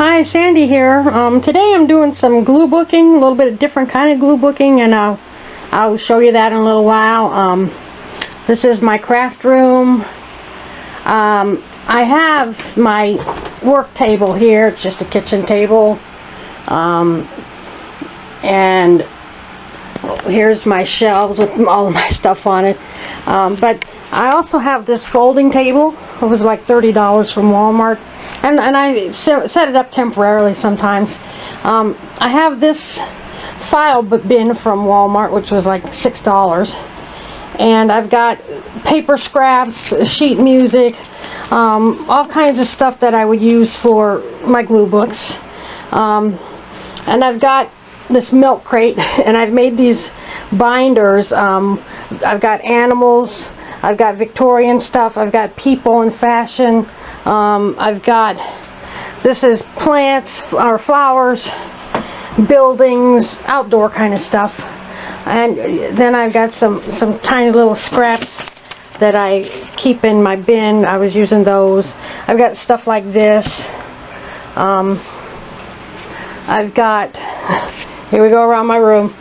Hi, Sandy here. Today I'm doing some glue booking, a little bit of different kind of glue booking, and I'll show you that in a little while. This is my craft room. I have my work table here. It's just a kitchen table. And here's my shelves with all of my stuff on it. But I also have this folding table. It was like $30 from Walmart. And I set it up temporarily sometimes. I have this file bin from Walmart, which was like $6. And I've got paper scraps, sheet music, all kinds of stuff that I would use for my glue books. And I've got this milk crate, and I've made these binders. I've got animals, I've got Victorian stuff, I've got people and fashion. I've got, this is plants or flowers, buildings, outdoor kind of stuff. And then I've got some tiny little scraps that I keep in my bin. I was using those. I've got stuff like this. I've got, here we go around my room.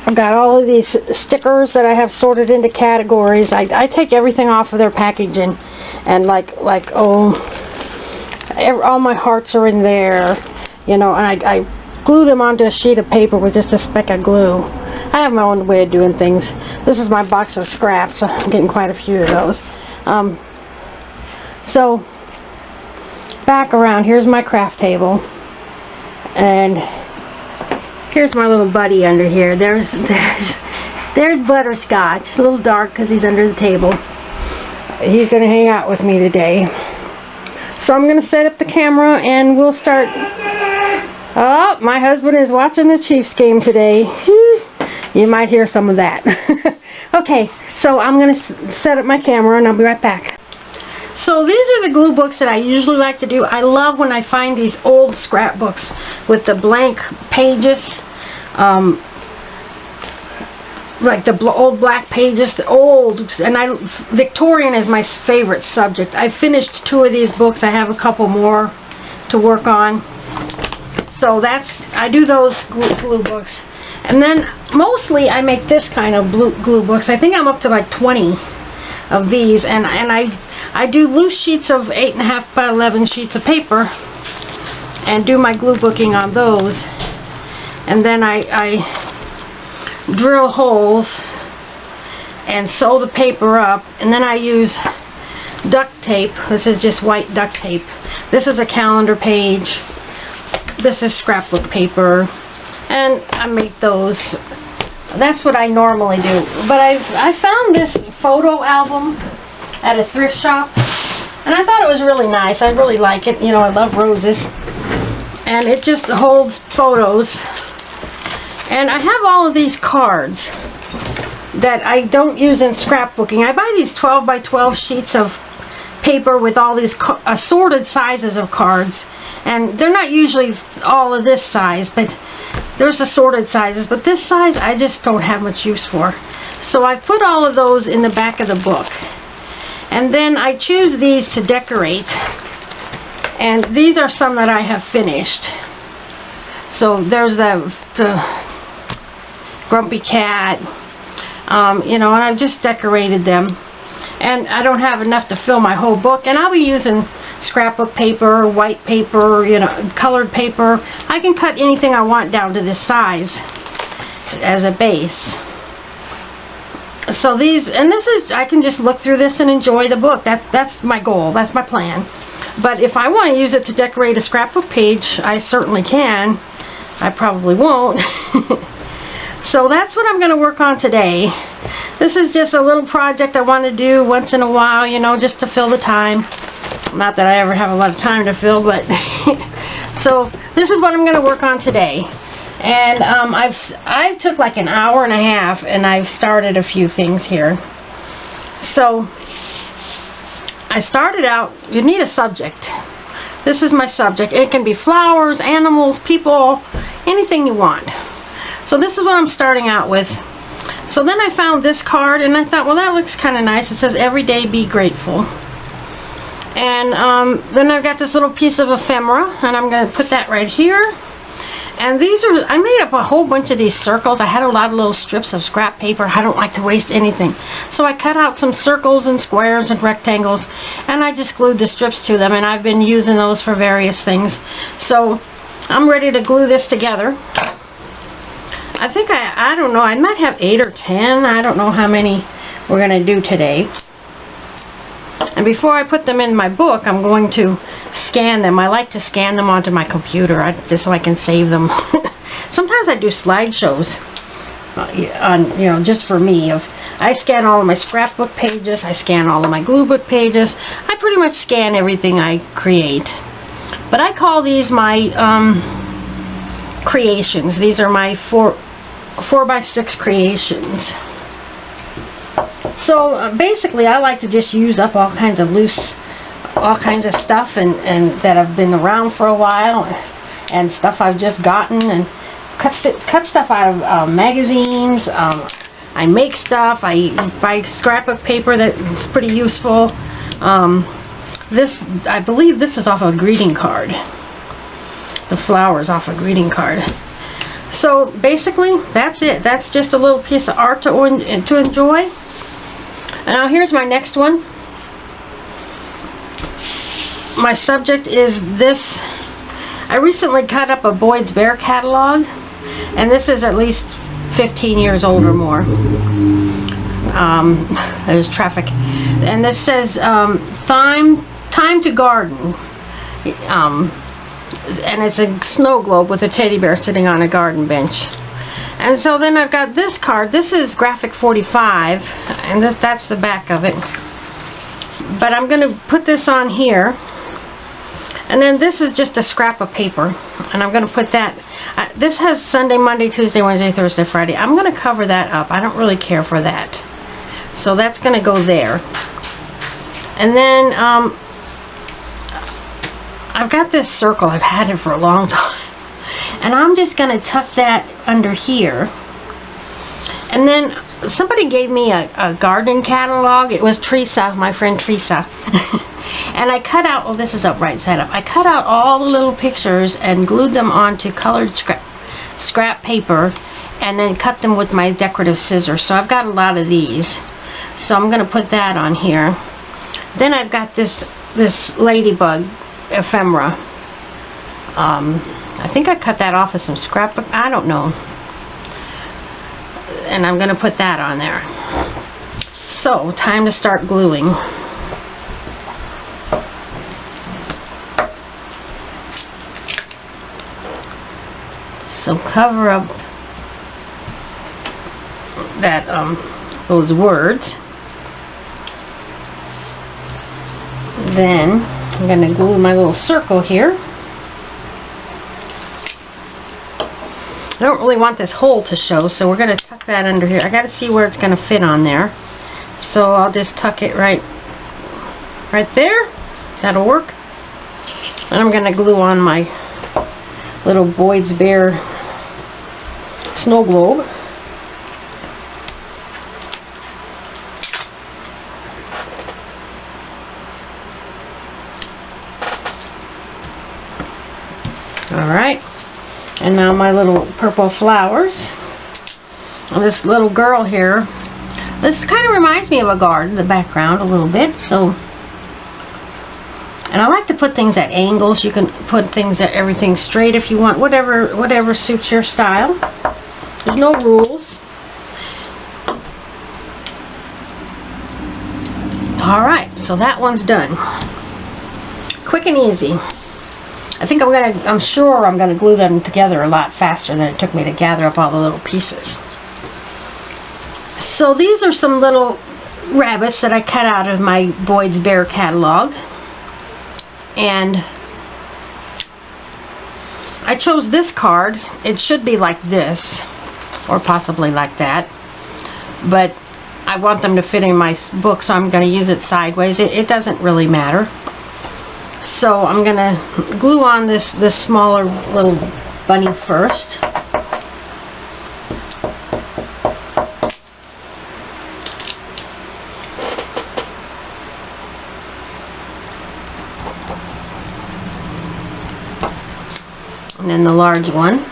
I've got all of these stickers that I have sorted into categories. I take everything off of their packaging, and all my hearts are in there, you know, and I glue them onto a sheet of paper with just a speck of glue. I have my own way of doing things. This is my box of scraps. I'm getting quite a few of those. So back around, here's my craft table, and here's my little buddy under here. There's Butterscotch. A little dark because he's under the table. He's going to hang out with me today. So I'm going to set up the camera and we'll start. Oh, my husband is watching the Chiefs game today. You might hear some of that. Okay, so I'm going to set up my camera and I'll be right back. So these are the glue books that I usually like to do. I love when I find these old scrapbooks with the blank pages, like the old black pages, the old, and Victorian is my favorite subject. I finished 2 of these books. I have a couple more to work on. So I do those glue books. And then mostly I make this kind of glue books. I think I'm up to like 20 of these, and I do loose sheets of 8.5 by 11 sheets of paper and do my glue booking on those, and then I drill holes and sew the paper up, and then I use duct tape. This is just white duct tape. This is a calendar page. This is scrapbook paper, and I make those. That's what I normally do. But I found this photo album at a thrift shop, and I thought it was really nice. I really like it. You know, I love roses. And it just holds photos. And I have all of these cards that I don't use in scrapbooking. I buy these 12 by 12 sheets of paper with all these assorted sizes of cards. And they're not usually all of this size, but there's assorted sizes. But this size I just don't have much use for. So I put all of those in the back of the book. And then I choose these to decorate. And these are some that I have finished. So there's the Grumpy Cat. You know, and I've just decorated them. And I don't have enough to fill my whole book. And I'll be using scrapbook paper, white paper, you know, colored paper. I can cut anything I want down to this size as a base. So these, and this is, I can just look through this and enjoy the book. That's my goal. That's my plan. But if I want to use it to decorate a scrapbook page, I certainly can. I probably won't. So that's what I'm going to work on today. This is just a little project I want to do once in a while, you know, just to fill the time. Not that I ever have a lot of time to fill, but so this is what I'm going to work on today. And I took like an hour and a half, and I've started a few things here. So I started out, you need a subject. This is my subject. It can be flowers, animals, people, anything you want. So this is what I'm starting out with. So then I found this card, and I thought, well, that looks kind of nice. It says, "Every day be grateful." And then I've got this little piece of ephemera, and I'm going to put that right here. And these are, I made up a whole bunch of these circles. I had a lot of little strips of scrap paper. I don't like to waste anything. So I cut out some circles and squares and rectangles, and I just glued the strips to them, and I've been using those for various things. So I'm ready to glue this together. I think I don't know, I might have 8 or 10. I don't know how many we're going to do today. And before I put them in my book, I'm going to scan them. I like to scan them onto my computer just so I can save them. Sometimes I do slideshows on, just for me. I scan all of my scrapbook pages. I scan all of my glue book pages. I pretty much scan everything I create. But I call these my creations. These are my 4x6 creations. So basically, I like to just use up all kinds of stuff and that have been around for a while, and stuff I've just gotten, and cut stuff out of magazines. I make stuff. I buy scrapbook paper that's pretty useful. I believe this is off a greeting card. The flowers off a greeting card. So basically, that's it. That's just a little piece of art to enjoy. And now here's my next one. My subject is this. I recently cut up a Boyd's Bear catalog, and this is at least 15 years old or more. There's traffic. And this says, time to garden. And it's a snow globe with a teddy bear sitting on a garden bench. And so then I've got this card. This is graphic 45, and that's the back of it. But I'm going to put this on here. And then this is just a scrap of paper, and I'm going to put that. This has Sunday, Monday, Tuesday, Wednesday, Thursday, Friday. I'm going to cover that up. I don't really care for that. So that's going to go there. And then I've got this circle. I've had it for a long time. And I'm just going to tuck that under here. And then somebody gave me a garden catalog. It was Teresa, my friend Teresa. And I cut out, oh, this is up right side up. I cut out all the little pictures and glued them onto colored scrap paper, and then cut them with my decorative scissors. So I've got a lot of these. So I'm going to put that on here. Then I've got this ladybug ephemera. I think I cut that off of some scrapbook. I don't know. And I'm going to put that on there. So, time to start gluing. So cover up that those words. Then I'm going to glue my little circle here. I don't really want this hole to show, so we're going to tuck that under here. I got to see where it's going to fit on there. So I'll just tuck it right there. That'll work. And I'm going to glue on my little Boyd's Bear snow globe. Alright. And now my little purple flowers. And this little girl here. This kind of reminds me of a garden, the background a little bit. So, and I like to put things at angles. You can put things at everything straight if you want. Whatever suits your style. There's no rules. Alright, so that one's done. Quick and easy. I'm sure I'm gonna glue them together a lot faster than it took me to gather up all the little pieces. So these are some little rabbits that I cut out of my Boyd's Bear catalog. And I chose this card. It should be like this, or possibly like that. But I want them to fit in my book, so I'm going to use it sideways. It doesn't really matter. So I'm going to glue on this smaller little bunny first. And then the large one.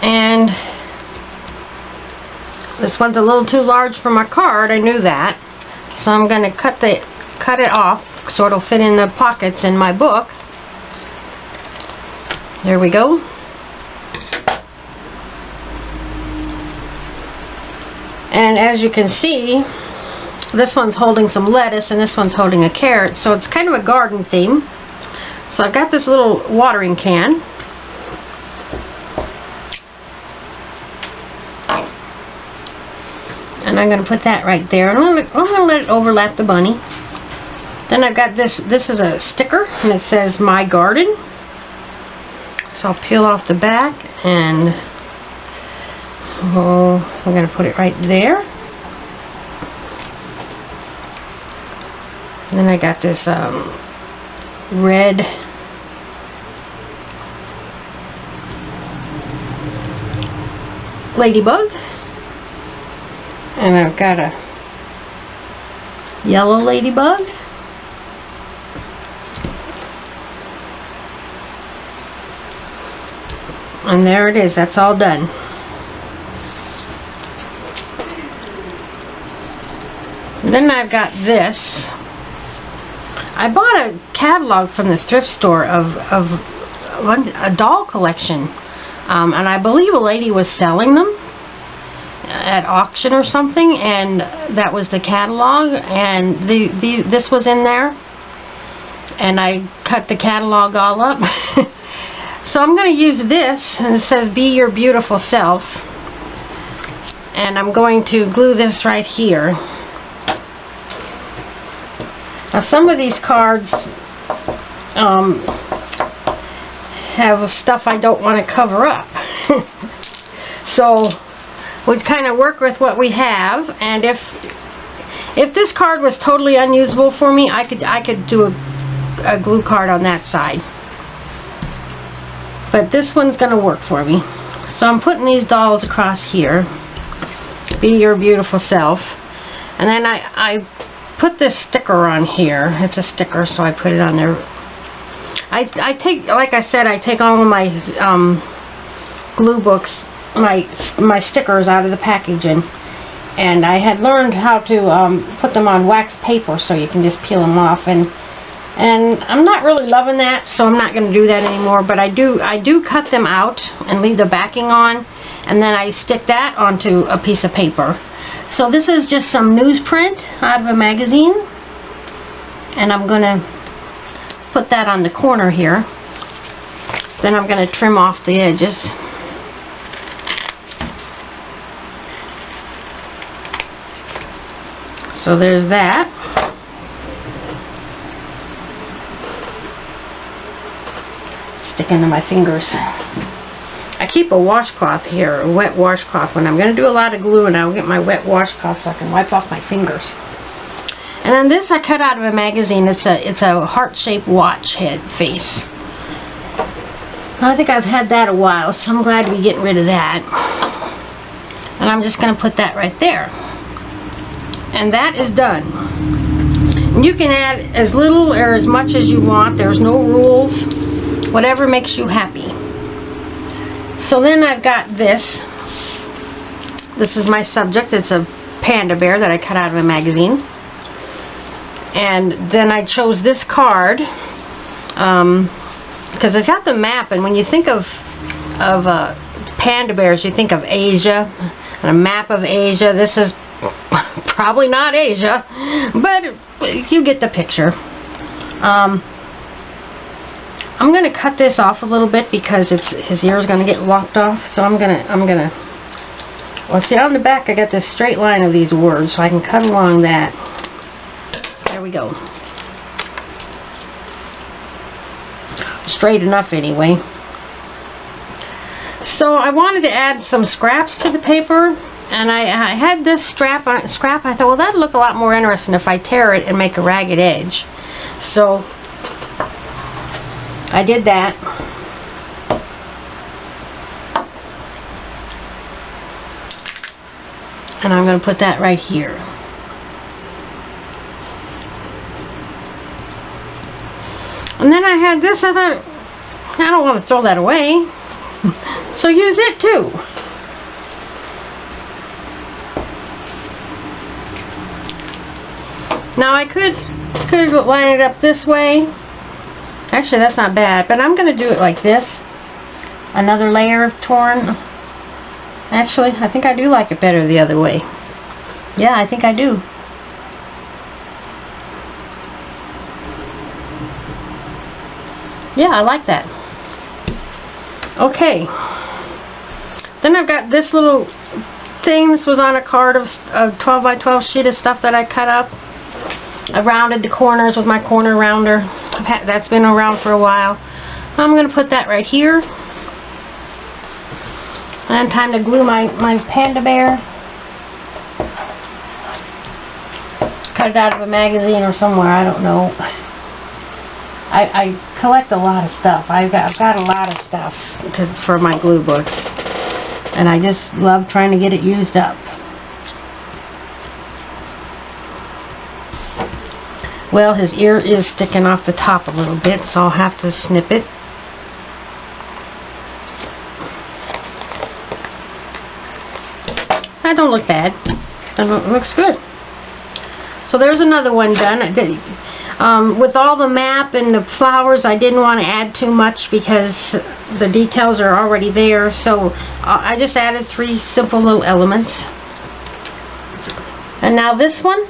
And this one's a little too large for my card, I knew that. So I'm going to cut it off so it'll fit in the pockets in my book. There we go. And as you can see, this one's holding some lettuce and this one's holding a carrot, so it's kind of a garden theme. So I've got this little watering can. And I'm going to put that right there. And I'm going to let it overlap the bunny. Then I've got this. This is a sticker, and it says My Garden. So I'll peel off the back, and I'm going to put it right there. And then I got this red ladybug. And I've got a yellow ladybug. And there it is. That's all done. Then I've got this. I bought a catalog from the thrift store of a doll collection. And I believe a lady was selling them at auction or something, and that was the catalog, and this was in there, and I cut the catalog all up. So I'm going to use this, and it says Be Your Beautiful Self, and I'm going to glue this right here. Now some of these cards have stuff I don't want to cover up. So we kind of work with what we have, and if this card was totally unusable for me, I could do a glue card on that side. But this one's going to work for me. So I'm putting these dolls across here. Be Your Beautiful Self. And then I put this sticker on here. It's a sticker, so I put it on there. I take, like I said, I take all of my glue books, my stickers out of the packaging, and I had learned how to put them on wax paper so you can just peel them off, and I'm not really loving that, so I'm not going to do that anymore. But I do cut them out and leave the backing on, and then I stick that onto a piece of paper. So this is just some newsprint out of a magazine, and I'm going to put that on the corner here. Then I'm going to trim off the edges. So there's that. Sticking to my fingers. I keep a washcloth here, a wet washcloth. When I'm going to do a lot of glue, and I'll get my wet washcloth so I can wipe off my fingers. And then this I cut out of a magazine. It's a heart-shaped watch head face. I think I've had that a while, so I'm glad to be getting rid of that. And I'm just going to put that right there. And that is done. And you can add as little or as much as you want. There's no rules. Whatever makes you happy. So then I've got this. This is my subject. It's a panda bear that I cut out of a magazine. And then I chose this card because it's got the map, and when you think of panda bears, you think of Asia and a map of Asia. This is probably not Asia, but you get the picture. I'm going to cut this off a little bit because his ear is going to get locked off. So I'm gonna. Well, see on the back I got this straight line of these words, so I can cut along that. There we go. Straight enough anyway. So I wanted to add some scraps to the paper, and I had this scrap. I thought, well, that'd look a lot more interesting if I tear it and make a ragged edge. So I did that. And I'm going to put that right here. And then I had this. I thought, I don't want to throw that away. So use it too. Now I could line it up this way. Actually, that's not bad, but I'm going to do it like this. Another layer of torn. Actually, I think I do like it better the other way. Yeah, I think I do. Yeah, I like that. Okay. Then I've got this little thing. This was on a card of a 12 by 12 sheet of stuff that I cut up. I rounded the corners with my corner rounder. That's been around for a while. I'm going to put that right here. And time to glue my panda bear. Cut it out of a magazine or somewhere, I don't know. I collect a lot of stuff. I've got a lot of stuff for my glue books. And I just love trying to get it used up. Well, his ear is sticking off the top a little bit, so I'll have to snip it. That don't look bad. It looks good. So there's another one done. With all the map and the flowers, I didn't want to add too much because the details are already there. So I just added 3 simple little elements. And now this one.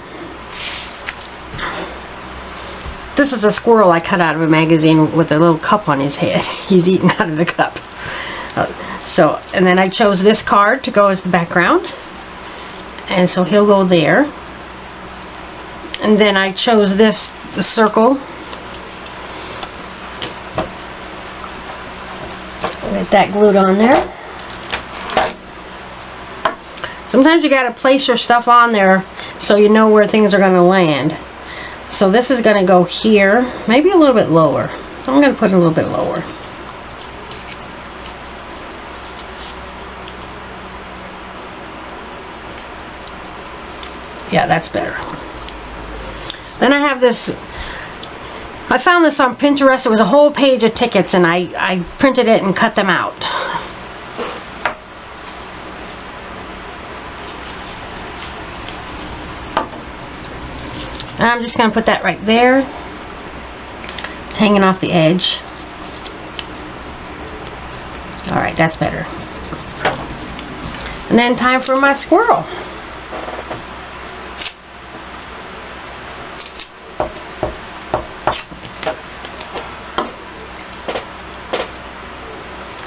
This is a squirrel I cut out of a magazine with a little cup on his head. He's eating out of the cup. And then I chose this card to go as the background. And so he'll go there. And then I chose this circle. Get that glued on there. Sometimes you gotta place your stuff on there so you know where things are gonna land. So this is gonna go here, maybe a little bit lower. I'm gonna put it a little bit lower. Yeah, that's better. Then I have this, I found this on Pinterest. It was a whole page of tickets and I printed it and cut them out. And I'm just going to put that right there. It's hanging off the edge. Alright, that's better. And then time for my squirrel.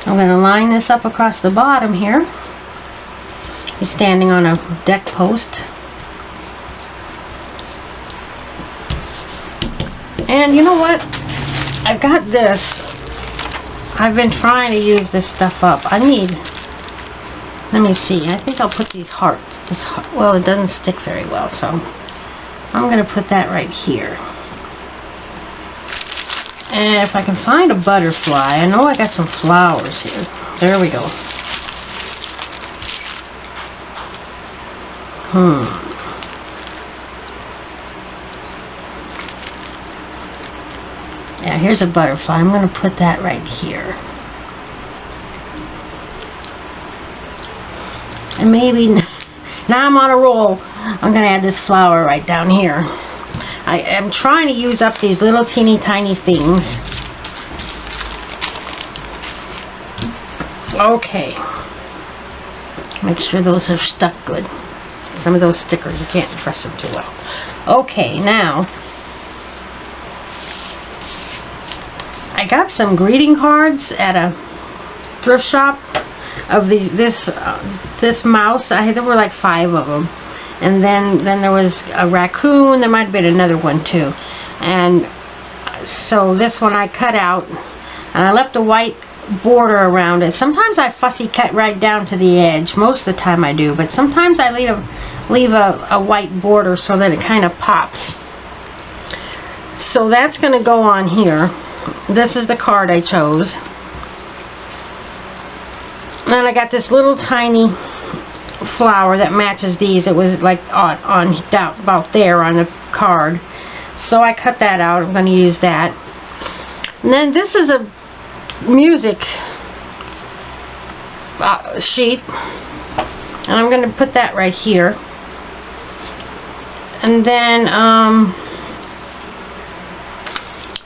I'm going to line this up across the bottom here. He's standing on a deck post. And you know what? I've got this. I've been trying to use this stuff up. I need, let me see. I think I'll put these hearts. Well, it doesn't stick very well, so I'm going to put that right here. And if I can find a butterfly, I know I got some flowers here. There we go. Yeah, here's a butterfly. I'm going to put that right here. And maybe, now I'm on a roll, I'm going to add this flower right down here. I am trying to use up these little teeny tiny things. Okay. Make sure those are stuck good. Some of those stickers, you can't press them too well. Okay, now I got some greeting cards at a thrift shop of this mouse. There were like 5 of them. And then there was a raccoon. There might have been another one too. And so this one I cut out, and I left a white border around it. Sometimes I fussy cut right down to the edge. Most of the time I do, but sometimes I leave a white border so that it kind of pops. So that's going to go on here. This is the card I chose. And then I got this little tiny flower that matches these. It was like on down about there on the card. So I cut that out. I'm going to use that. And then this is a music sheet. And I'm going to put that right here. And then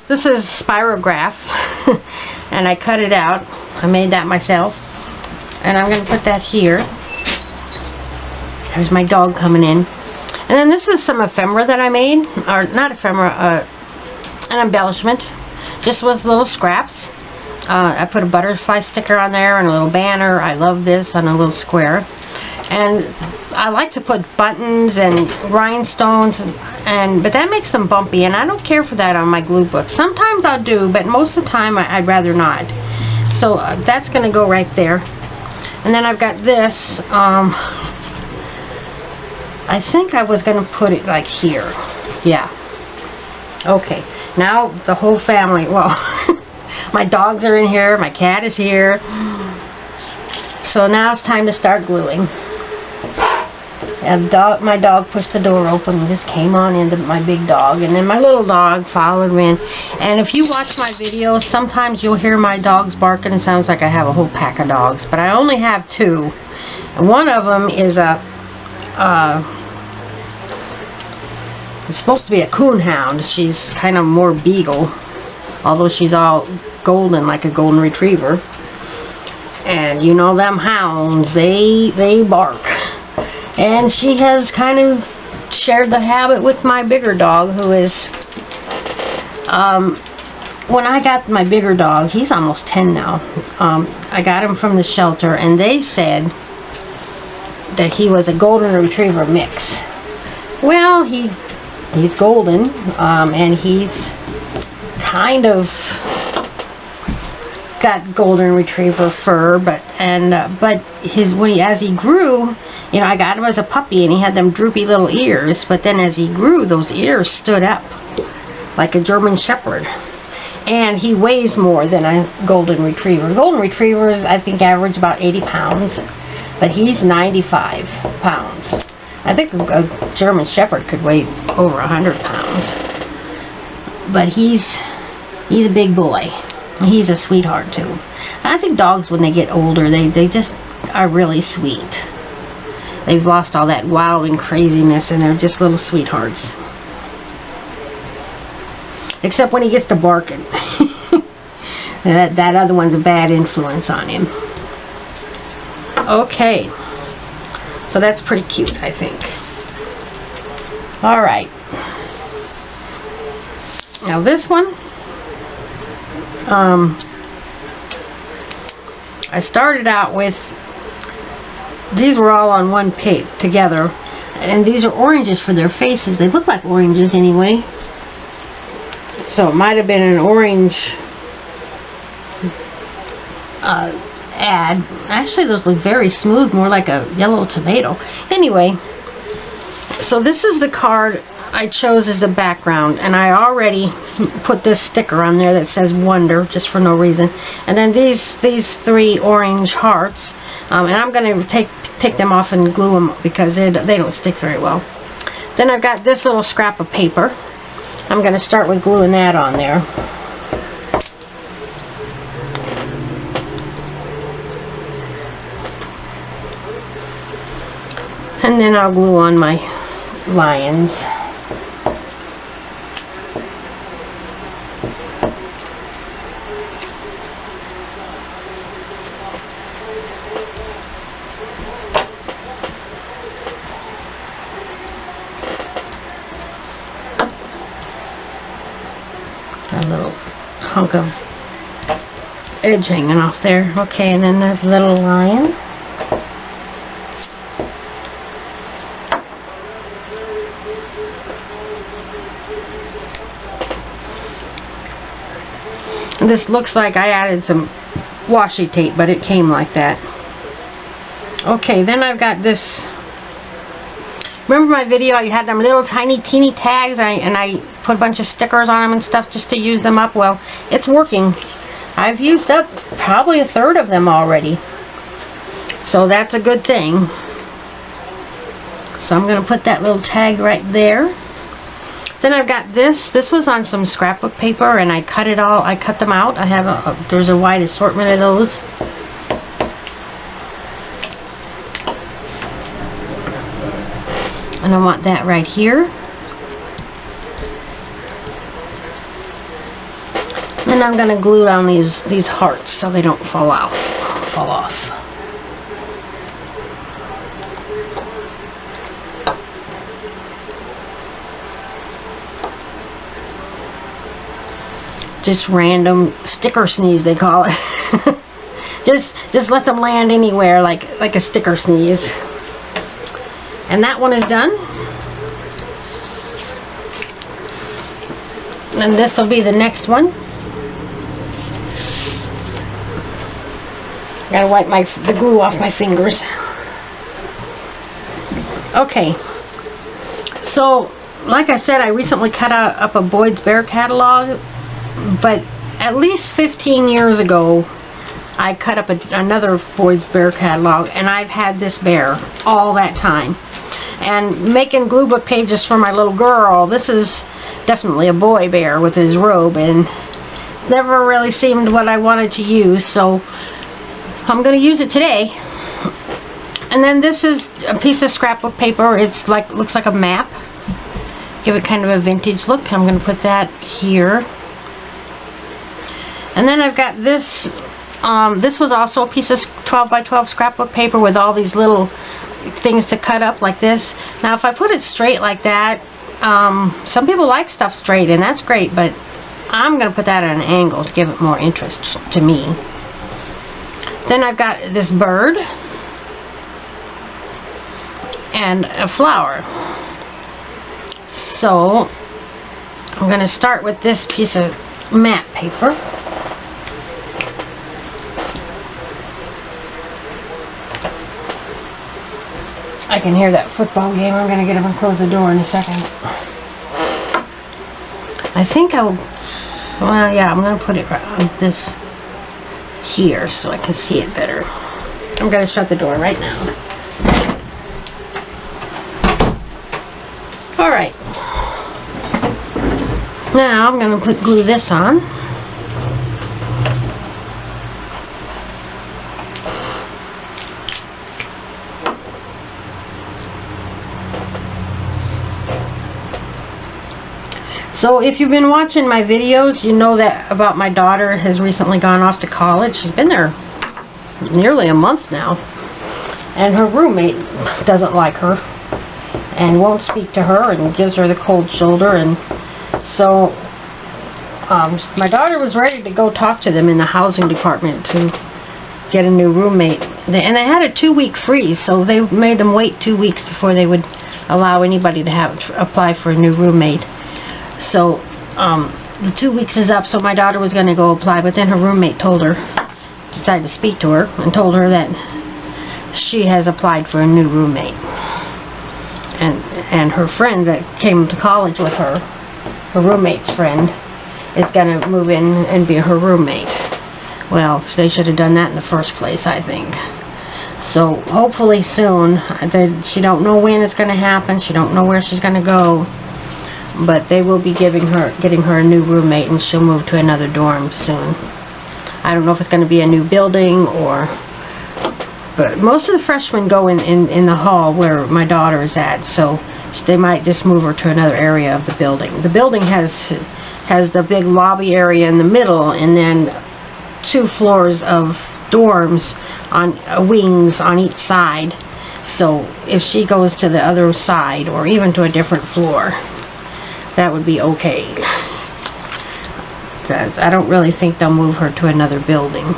this is spirograph. And I cut it out. I made that myself. And I'm going to put that here. There's my dog coming in. And then this is some ephemera that I made. Or not ephemera, an embellishment. Just with little scraps. I put a butterfly sticker on there and a little banner. I love this on a little square. And I like to put buttons and rhinestones, but that makes them bumpy, and I don't care for that on my glue book. Sometimes I'll do, but most of the time I'd rather not. So that's going to go right there. And then I've got this. I think I was going to put it like here. Yeah. Okay. Now the whole family, well, my dogs are in here, my cat is here. So now it's time to start gluing. And my dog pushed the door open and just came on into my big dog, and then my little dog followed me in. And if you watch my videos, sometimes you'll hear my dogs barking. It sounds like I have a whole pack of dogs, but I only have two. And one of them is it's supposed to be a coonhound. She's kind of more beagle, although she's all golden like a golden retriever. And you know them hounds, they bark. And she has kind of shared the habit with my bigger dog, who is, when I got my bigger dog, he's almost 10 now, I got him from the shelter, and they said that he was a golden retriever mix. Well, he's golden, and he's kind of got golden retriever fur, but as he grew, you know, I got him as a puppy, and he had them droopy little ears, but then as he grew, those ears stood up like a German Shepherd. And he weighs more than a golden retriever. Golden retrievers, I think, average about 80 pounds, but he's 95 pounds. I think a German Shepherd could weigh over 100 pounds. But he's a big boy. He's a sweetheart, too. I think dogs, when they get older, they just are really sweet. They've lost all that wild and craziness, and they're just little sweethearts. Except when he gets to barking. that other one's a bad influence on him. Okay. So that's pretty cute, I think. Alright. Now this one, I started out with, these were all on one page together, and these are oranges for their faces. They look like oranges anyway. So it might have been an orange ad. Actually, those look very smooth, more like a yellow tomato. Anyway, so this is the card I chose as the background, and I already put this sticker on there that says Wonder, just for no reason. And then these three orange hearts, and I'm going to take them off and glue them because they don't stick very well. Then I've got this little scrap of paper. I'm going to start with gluing that on there. And then I'll glue on my lions. A little hunk of edge hanging off there. Okay, and then the little lion. This looks like I added some washi tape, but it came like that. Okay, then I've got this. Remember my video? I had them little tiny teeny tags, and I put a bunch of stickers on them and stuff just to use them up. Well, it's working. I've used up probably a third of them already. So that's a good thing. So I'm going to put that little tag right there. Then I've got this. This was on some scrapbook paper, and I cut it all. I cut them out. I have there's a wide assortment of those. And I want that right here. And I'm going to glue down these hearts so they don't fall off. Just random sticker sneeze, they call it. just let them land anywhere like a sticker sneeze. And that one is done. And this will be the next one. Gotta wipe the glue off my fingers. Okay. So, like I said, I recently cut up a Boyd's Bear catalog, but at least 15 years ago, I cut up another Boyd's Bear catalog, and I've had this bear all that time. And making glue book pages for my little girl, this is definitely a boy bear with his robe, and never really seemed what I wanted to use, so I'm going to use it today. And then this is a piece of scrapbook paper. It's looks like a map. Give it kind of a vintage look. I'm going to put that here. And then I've got this. This was also a piece of 12 by 12 scrapbook paper with all these little things to cut up like this. Now if I put it straight like that, some people like stuff straight, and that's great, but I'm going to put that at an angle to give it more interest to me. Then I've got this bird and a flower. So I'm going to start with this piece of map paper. I can hear that football game. I'm going to get up and close the door in a second. I think well, yeah, I'm going to put it right on this here so I can see it better. I'm going to shut the door right now. Alright. Now I'm going to glue this on. So if you've been watching my videos, you know that about my daughter has recently gone off to college. She's been there nearly a month now. And her roommate doesn't like her and won't speak to her and gives her the cold shoulder. And so my daughter was ready to go talk to them in the housing department to get a new roommate. And they had a 2-week freeze, so they made them wait 2 weeks before they would allow anybody to apply for a new roommate. So the 2 weeks is up, so my daughter was going to go apply, but then her roommate decided to speak to her and told her that she has applied for a new roommate. And her friend that came to college with her roommate's friend, is going to move in and be her roommate. Well, they should have done that in the first place, I think. So hopefully soon. She don't know when it's going to happen. She don't know where she's going to go. But they will be getting her a new roommate, and she'll move to another dorm soon. I don't know if it's going to be a new building but most of the freshmen go in the hall where my daughter is at, so they might just move her to another area of the building. The building has the big lobby area in the middle, and then 2 floors of dorms on wings on each side. So if she goes to the other side, or even to a different floor, that would be okay. I don't really think they'll move her to another building.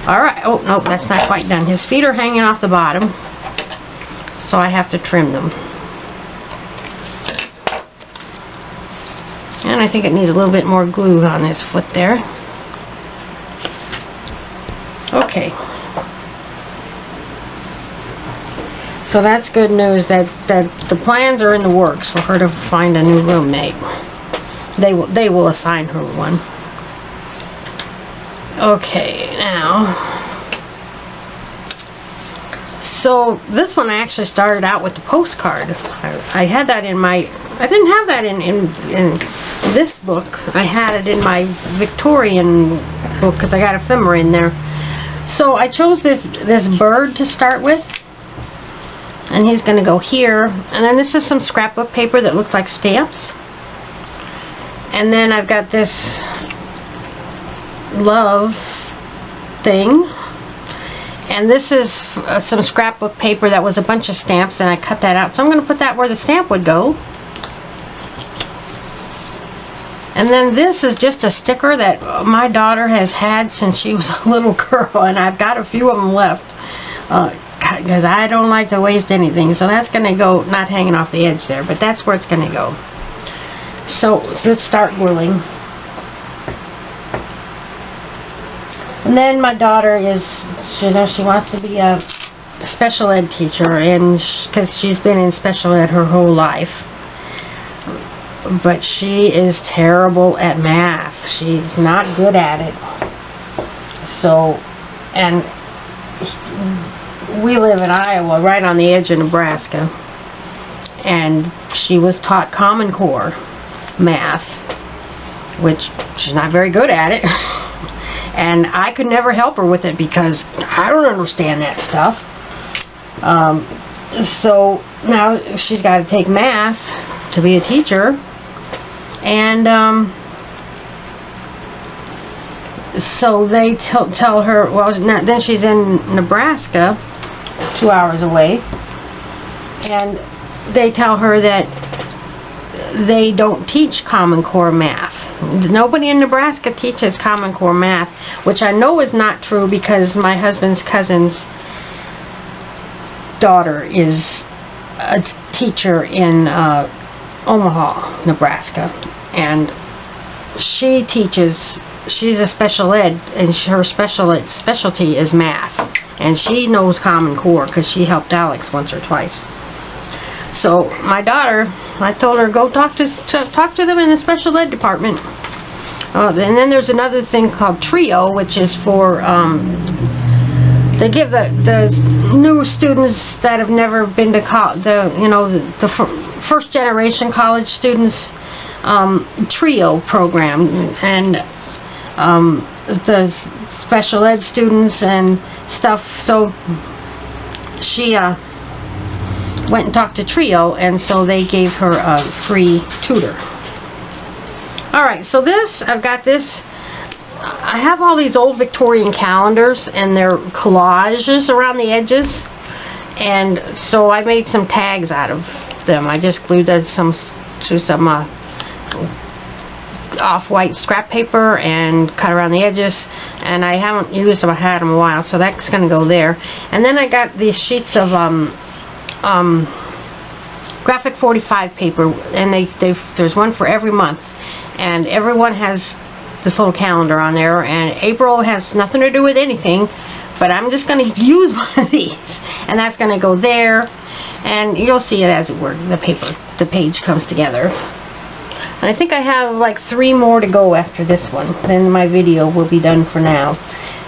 Alright, oh no, that's not quite done. His feet are hanging off the bottom, so I have to trim them. And I think it needs a little bit more glue on his foot there. Okay. So that's good news that the plans are in the works for her to find a new roommate. They will assign her one. Okay, now. So this one I actually started out with the postcard. I had that in my, I didn't have that in this book. I had it in my Victorian book because I got ephemera in there. So I chose this bird to start with, and he's going to go here. And then this is some scrapbook paper that looks like stamps. And then I've got this love thing. And this is some scrapbook paper that was a bunch of stamps, and I cut that out. So I'm going to put that where the stamp would go. And then this is just a sticker that my daughter has had since she was a little girl, and I've got a few of them left because I don't like to waste anything. So that's going to go, not hanging off the edge there, but that's where it's going to go. So let's start gluing. And then my daughter is, you know, she wants to be a special ed teacher, and because she's been in special ed her whole life. But she is terrible at math. She's not good at it. So, and we live in Iowa, right on the edge of Nebraska. And she was taught Common Core math, which she's not very good at it. And I could never help her with it because I don't understand that stuff. So now she's got to take math to be a teacher. And so they tell her, well, then she's in Nebraska, 2 hours away, and they tell her that they don't teach Common Core math. Nobody in Nebraska teaches Common Core math, which I know is not true because my husband's cousin's daughter is a teacher in Omaha, Nebraska, and she teaches, she's a special ed, and her specialty is math, and she knows Common Core because she helped Alex once or twice. So my daughter, I told her, go talk to them in the special ed department. And then there's another thing called Trio, which is for they give the new students that have never been to college, the first generation college students, Trio program, and the special ed students and stuff. So she went and talked to Trio, and so they gave her a free tutor. Alright, so this, I've got this, I have all these old Victorian calendars, and they're collages around the edges, and so I made some tags out of them. I just glued some off-white scrap paper and cut around the edges, and I haven't used them, I had them a while, so that's going to go there. And then I got these sheets of graphic 45 paper, and there's one for every month, and everyone has this little calendar on there, and April has nothing to do with anything, but I'm just going to use one of these, and that's going to go there, and you'll see it as it works, the page comes together. And I think I have like 3 more to go after this one, then my video will be done for now.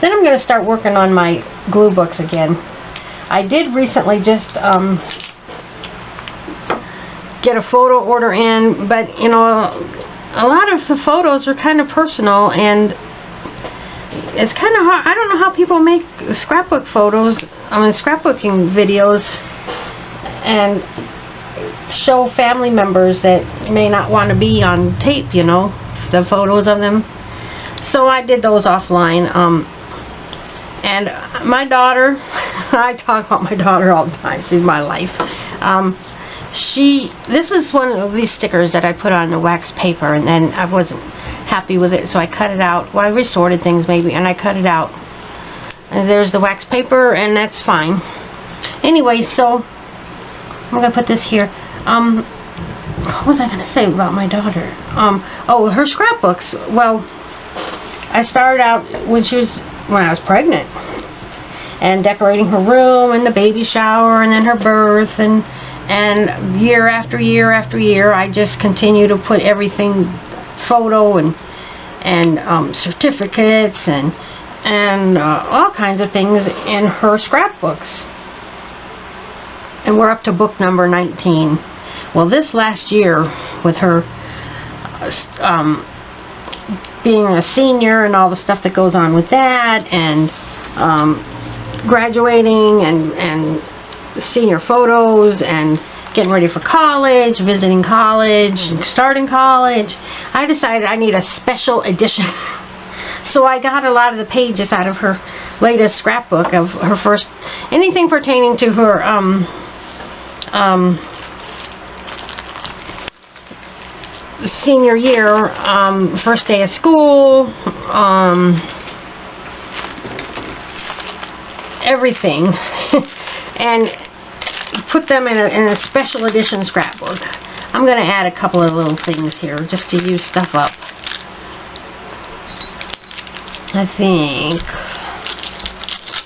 Then I'm going to start working on my glue books again. I did recently just get a photo order in, but you know, a lot of the photos are kind of personal, and it's kind of hard. I don't know how people make scrapbook photos, scrapbooking videos, and show family members that may not want to be on tape, you know, the photos of them. So I did those offline. And my daughter, I talk about my daughter all the time. She's my life. This is one of these stickers that I put on the wax paper, and then I wasn't happy with it, so I cut it out. Well, I resorted things maybe, and I cut it out. And there's the wax paper, and that's fine. Anyway, so I'm going to put this here. What was I going to say about my daughter? Oh, her scrapbooks. Well, I started out when I was pregnant, and decorating her room, and the baby shower, and then her birth, and year after year after year, I just continue to put everything, photo and certificates and all kinds of things in her scrapbooks. And we're up to book number 19. Well, this last year, with her being a senior and all the stuff that goes on with that, and graduating and senior photos and getting ready for college, visiting college, starting college, I decided I need a special edition. So I got a lot of the pages out of her latest scrapbook of her first, anything pertaining to her senior year, first day of school, everything, and put them in a special edition scrapbook. I'm going to add a couple of little things here just to use stuff up. I think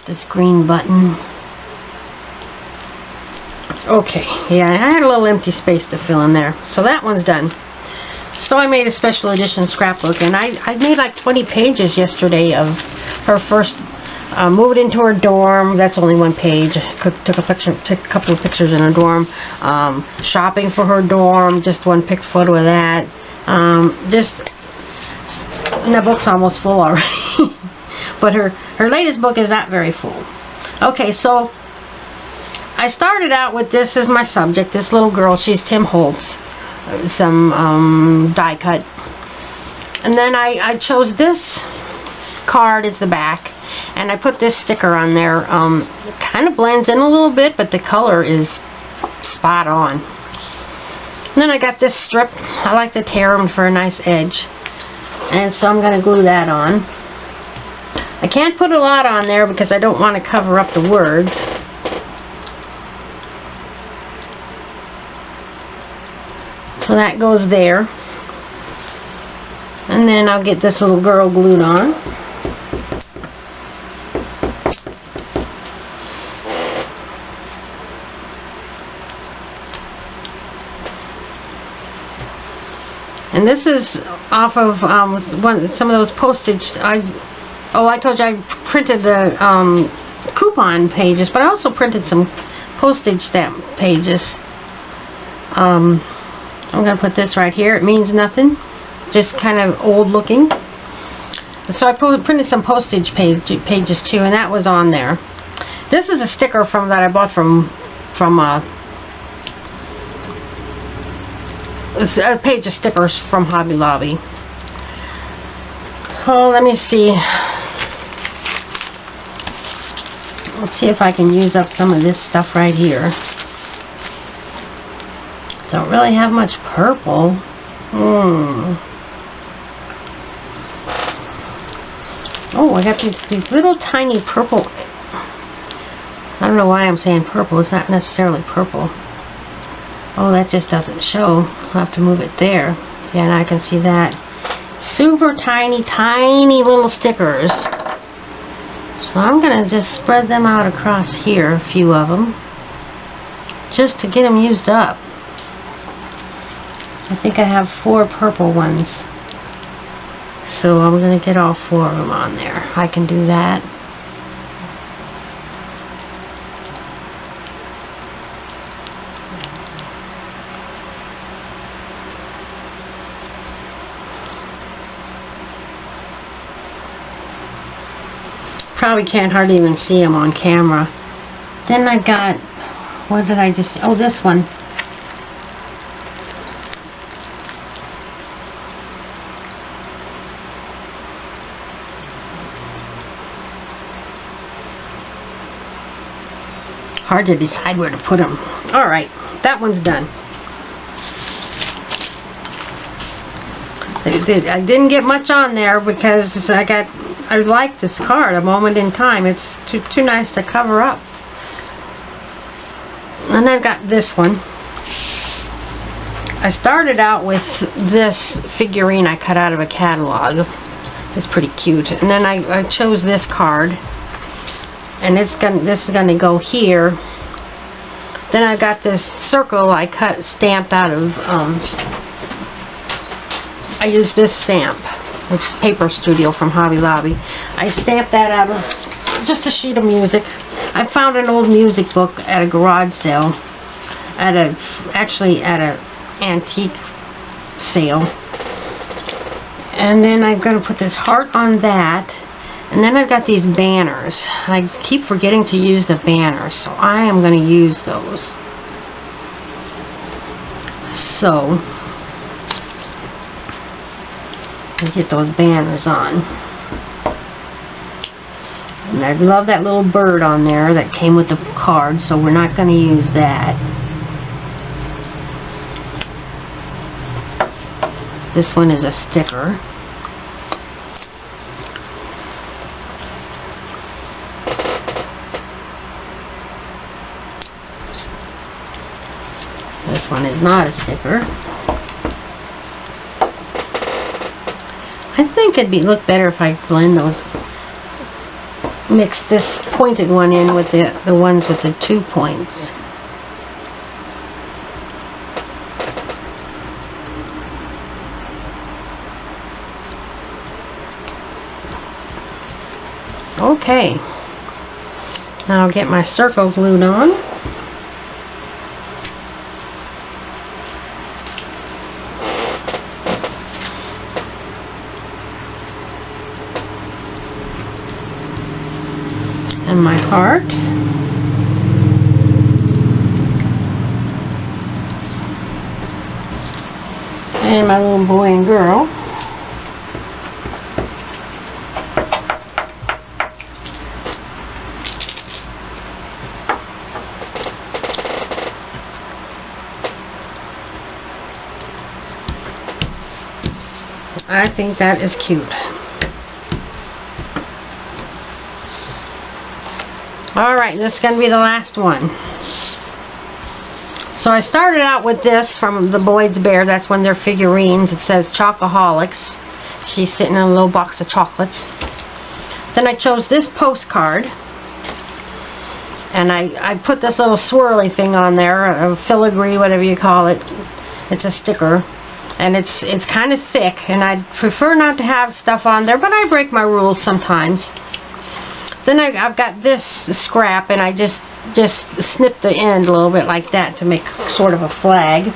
this green button. Okay, yeah, I had a little empty space to fill in there, so that one's done. So I made a special edition scrapbook, and I made like 20 pages yesterday of her first moved into her dorm. That's only one page. Took a couple of pictures in her dorm. Shopping for her dorm, just one photo of that. And the book's almost full already. But her latest book is not very full. Okay, so I started out with this as my subject. This little girl, she's Tim Holtz. Some die cut. And then I chose this card as the back. And I put this sticker on there. It kind of blends in a little bit, but the color is spot on. And then I got this strip. I like to tear them for a nice edge. And so I'm going to glue that on. I can't put a lot on there because I don't want to cover up the words. So that goes there. And then I'll get this little girl glued on. And this is off of some of those postage. I told you I printed the coupon pages, but I also printed some postage stamp pages. I'm going to put this right here. It means nothing, just kind of old looking. So I printed some postage pages too, and that was on there. This is a sticker that I bought from a page of stickers from Hobby Lobby. Oh, let me see. Let's see if I can use up some of this stuff right here. Don't really have much purple. Oh, I got these little tiny purple. I don't know why I'm saying purple. It's not necessarily purple. Oh, that just doesn't show. I'll have to move it there. Yeah, and I can see that. Super tiny, tiny little stickers. So I'm going to just spread them out across here, a few of them, just to get them used up. I think I have 4 purple ones. So I'm going to get all 4 of them on there. I can do that. Probably can't hardly even see them on camera. Then I got, what did I just, oh, this one. Hard to decide where to put them. Alright, that one's done. I didn't get much on there because I like this card, A Moment in Time. It's too nice to cover up. And I've got this one. I started out with this figurine I cut out of a catalog. It's pretty cute. And then I chose this card. And this is going to go here. Then I got this circle I stamped out of, I used this stamp. It's Paper Studio from Hobby Lobby. I stamped that out of just a sheet of music. I found an old music book at a garage sale. actually at a antique sale. And then I'm going to put this heart on that. And then I've got these banners. I keep forgetting to use the banners, so I am going to use those. So, get those banners on. And I love that little bird on there that came with the card, so we're not going to use that. This one is a sticker. This one is not a sticker. I think it'd look better if I blend those, mix this pointed one in with the ones with the 2 points. Okay. Now I'll get my circle glued on. And my heart. And my little boy and girl. I think that is cute. Alright, this is going to be the last one. So I started out with this from the Boyd's Bear. That's one of their figurines. It says Chocoholics. She's sitting in a little box of chocolates. Then I chose this postcard. And I put this little swirly thing on there, a filigree, whatever you call it. It's a sticker. And it's kind of thick, and I'd prefer not to have stuff on there, but I break my rules sometimes. Then I've got this scrap, and I just snip the end a little bit like that to make sort of a flag.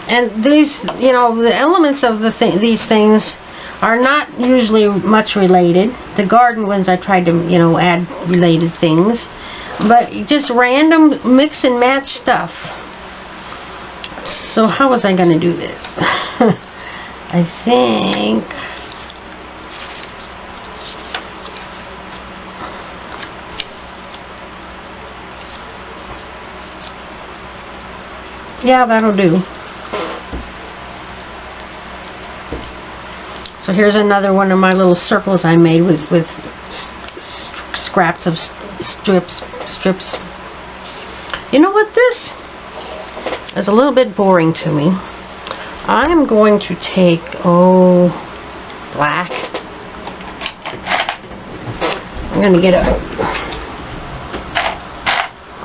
And these, you know, the elements of these things are not usually much related. The garden ones I tried to, you know, add related things. But just random mix and match stuff. So how was I going to do this? I think... yeah, that'll do. So here's another one of my little circles I made with scraps of strips. You know what, this is a little bit boring to me. I'm going to take, black. I'm going to get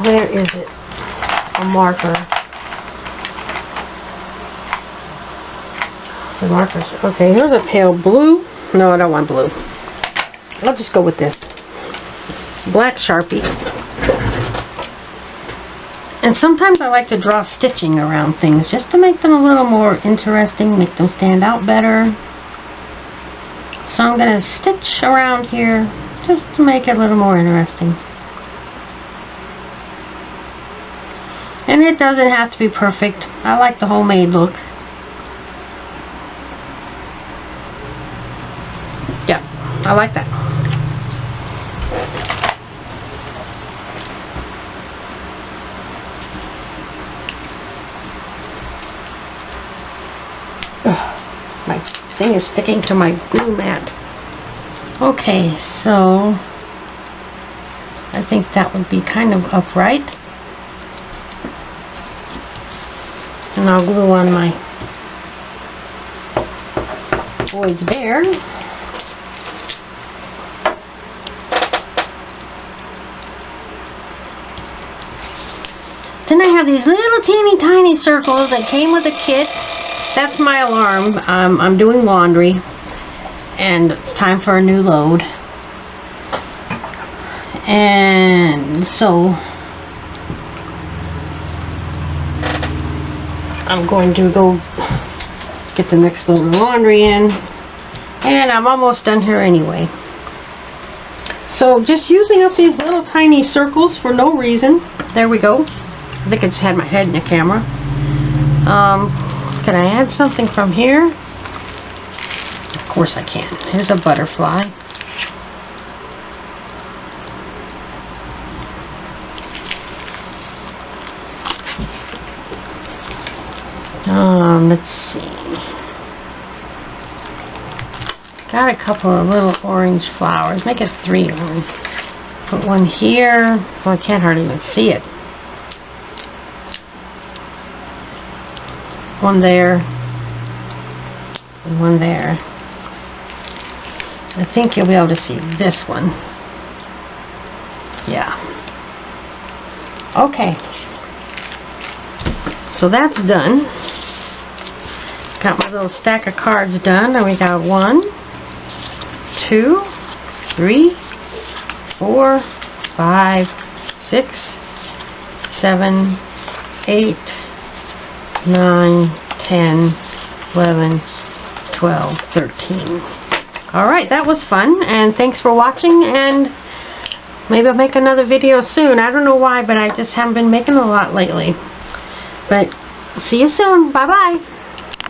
where is it? A marker. The markers. Okay, here's a pale blue. No, I don't want blue. I'll just go with this. Black Sharpie. And sometimes I like to draw stitching around things just to make them a little more interesting, make them stand out better. So I'm going to stitch around here just to make it a little more interesting. And it doesn't have to be perfect. I like the homemade look. Yeah, I like that. Ugh, my thing is sticking to my glue mat. Okay, so I think that would be kind of upright. And I'll glue on my Boyd's Bear. Then I have these little teeny tiny circles that came with a kit. That's my alarm. I'm doing laundry. and it's time for a new load. And so I'm going to go get the next load of laundry in, and I'm almost done here anyway. So just using up these little tiny circles for no reason. There we go. I think I just had my head in the camera. Can I add something from here? Of course I can. Here's a butterfly. Let's see. Got a couple of little orange flowers. Make it 3 orange. Put one here. Well, I can't hardly even see it. One there. And one there. I think you'll be able to see this one. Yeah. Okay. So that's done. Got my little stack of cards done, and we got 1, 2, 3, 4, 5, 6, 7, 8, 9, 10, 11, 12, 13. Alright, that was fun, and thanks for watching, and maybe I'll make another video soon. I don't know why, but I just haven't been making a lot lately. But see you soon. Bye-bye.